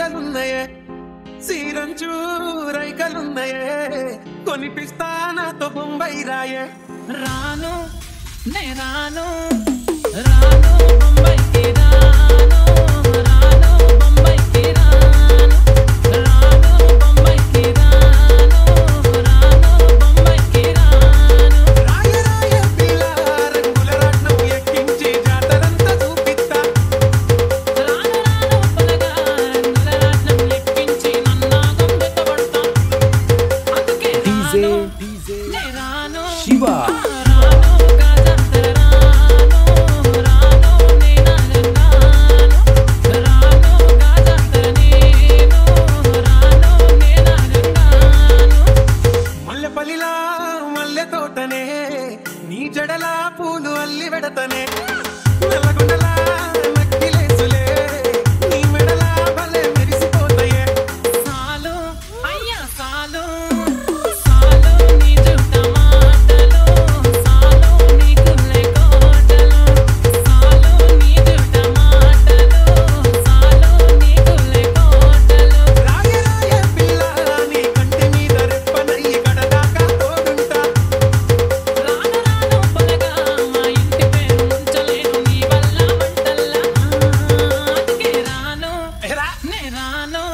చీరలున్నాయే సీరంచు రైకలున్నాయే కొనిపిస్తా నాతో బొంబాయి రాయే రాను నే రాను రాను బొంబాయికి రాను రాను బొంబాయికి రాను రాను బొంబాయికి రాను రాను బొంబాయికి రాను రాయ రాయ పిల్ల రంగుల రత్నం ఎక్కించి జాతరంతా చూపిస్తా రాను రాను పొలగా రంగుల రత్నం ఎక్కించి నన్నాగం వెతబడతా అందుకే రాను నే రాను శివ మల్లెపల్లిలా మల్లె తోటనే నీ జడలా పూలు అల్లి వెడతనే నల్లగొండలా నక్కిలేసులే నీ మెడలా భలే మెరిసిపోతాయే సాలు అయ్యా సాలు సాలు నీ జుట్ట మాటలు సాలు నీ కుల్లె కోటలు సాలు నీ జుట్ట మాటలు సాలు నీ కుల్లె కోటలు రాయ రాయ పిల్ల నీ కంటి మీద రెప్పనయ్యి కడదాకా తోడుంటా రాను రాను పొలగా మా ఇంటి పేరు ఉంచలేను నీ వల్ల వంటల్లా అందుకే రాను రా నే రాను